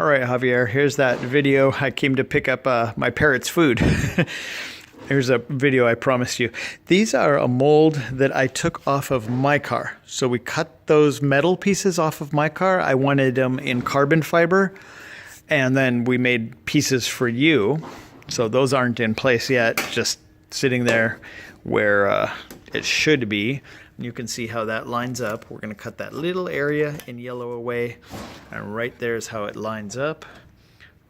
All right, Javier, here's that video. I came to pick up my parrot's food. Here's a video I promised you. These are a mold that I took off of my car. So we cut those metal pieces off of my car. I wanted them in carbon fiber, and then we made pieces for you. So those aren't in place yet, just sitting there where it should be. You can see how that lines up. We're going to cut that little area in yellow away, and right there is how it lines up.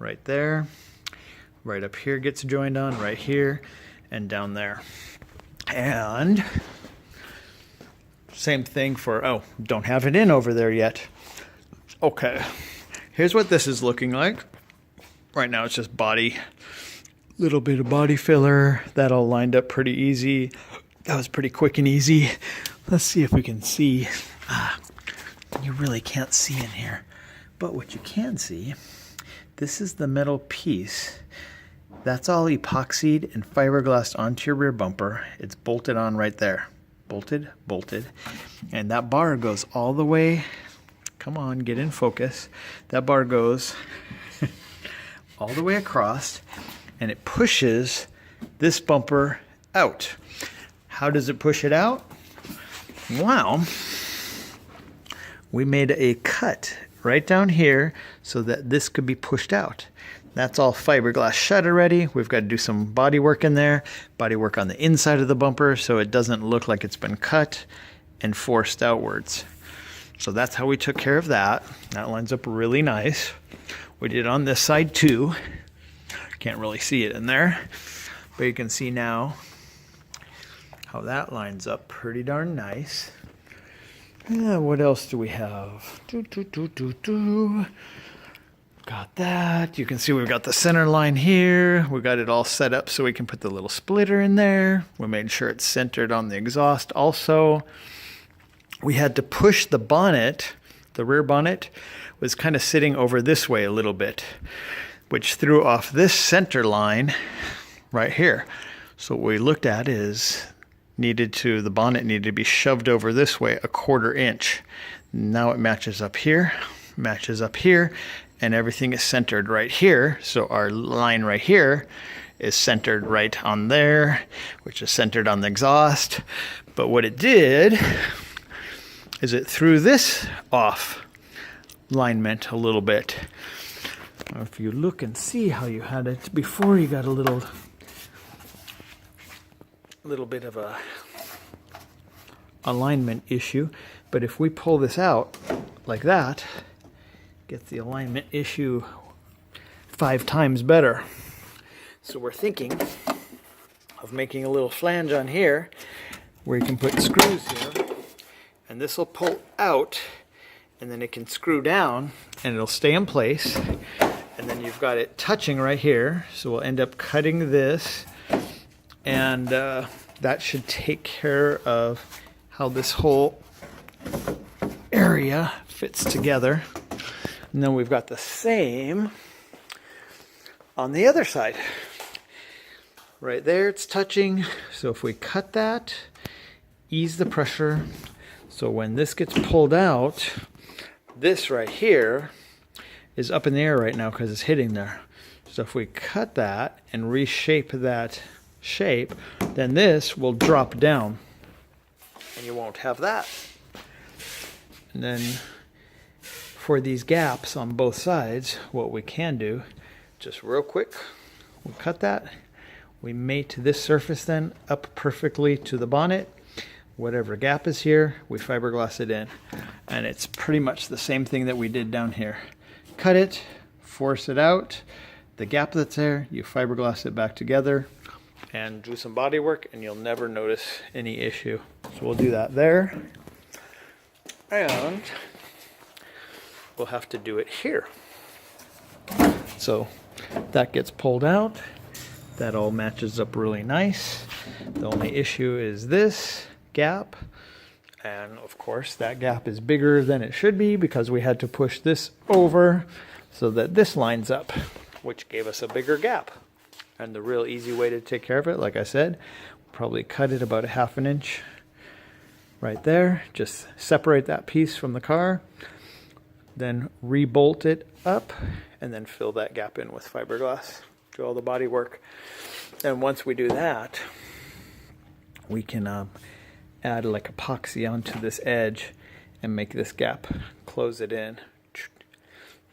Right there. Right up here gets joined on, right here, and down there. And same thing for, oh, don't have it in over there yet. Okay, here's what this is looking like. Right now it's just body, little bit of body filler. That all lined up pretty easy. That was pretty quick and easy. Let's see if we can see. You really can't see in here. But what you can see, this is the metal piece. That's all epoxied and fiberglassed onto your rear bumper. It's bolted on right there. Bolted. And that bar goes all the way. Come on, get in focus. That bar goes all the way across, and it pushes this bumper out. How does it push it out? Well, we made a cut right down here so that this could be pushed out. That's all fiberglass shut already. We've got to do some body work in there, body work on the inside of the bumper so it doesn't look like it's been cut and forced outwards. So that's how we took care of that. That lines up really nice. We did it on this side too. Can't really see it in there, but you can see now how that lines up pretty darn nice. What else do we have? Got that. You can see we've got the center line here. We got it all set up so we can put the little splitter in there. We made sure it's centered on the exhaust also. We had to push the bonnet. The rear bonnet was kind of sitting over this way a little bit, which threw off this center line right here. So what we looked at is the bonnet needed to be shoved over this way 1/4 inch. Now it matches up here, and everything is centered right here. So our line right here is centered right on there, which is centered on the exhaust. But what it did is it threw this off alignment a little bit. If you look and see how you had it before, you got a little bit of a alignment issue. But if we pull this out like that, gets the alignment issue 5 times better. So we're thinking of making a little flange on here where you can put screws here, and this will pull out, and then it can screw down and it'll stay in place. And then you've got it touching right here, so we'll end up cutting this, and that should take care of how this whole area fits together. And then we've got the same on the other side. Right there it's touching, so if we cut that, ease the pressure, so when this gets pulled out, this right here is up in the air right now because it's hitting there. So if we cut that and reshape that shape, then this will drop down and you won't have that. And then for these gaps on both sides, what we can do, just real quick, we'll cut that. We mate this surface then up perfectly to the bonnet. Whatever gap is here, we fiberglass it in. And it's pretty much the same thing that we did down here. Cut it, force it out. The gap that's there, you fiberglass it back together and do some body work, and you'll never notice any issue. So we'll do that there. And we'll have to do it here. So that gets pulled out. That all matches up really nice. The only issue is this gap. And of course that gap is bigger than it should be because we had to push this over so that this lines up, which gave us a bigger gap. And the real easy way to take care of it, like I said, probably cut it about 1/2 inch right there. Just separate that piece from the car. then rebolt it up, and then fill that gap in with fiberglass. Do all the body work. And once we do that, we can add like epoxy onto this edge and make this gap, close it in,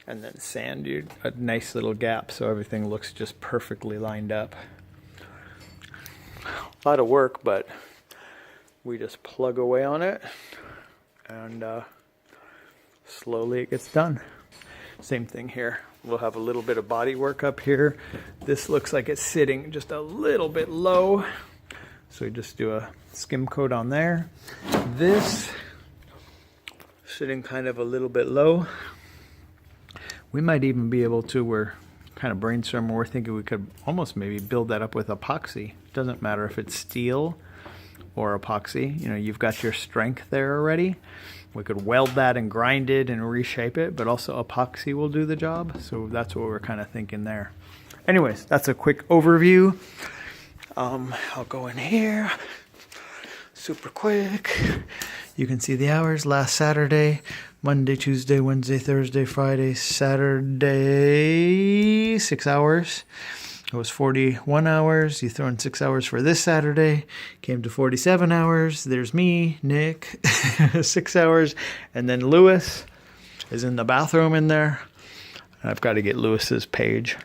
and then sand you a nice little gap so everything looks just perfectly lined up. A lot of work, but we just plug away on it, and slowly it gets done. Same thing here. We'll have a little bit of body work up here. This looks like it's sitting just a little bit low, so we just do a skim coat on there. This sitting kind of a little bit low. We might even be able to, we're kind of brainstorming, we're thinking we could almost maybe build that up with epoxy. Doesn't matter if it's steel or epoxy, you know, you've got your strength there already. We could weld that and grind it and reshape it, but also epoxy will do the job. So that's what we're kind of thinking there. Anyways, that's a quick overview. I'll go in here super quick. You can see the hours. Last Saturday, Monday, Tuesday, Wednesday, Thursday, Friday, Saturday, 6 hours. It was 41 hours. You throw in 6 hours for this Saturday. Came to 47 hours. There's me, Nick, 6 hours. And then Lewis is in the bathroom in there. I've got to get Lewis's page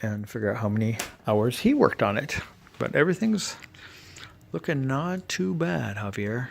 and figure out how many hours he worked on it. But everything's looking not too bad, Javier.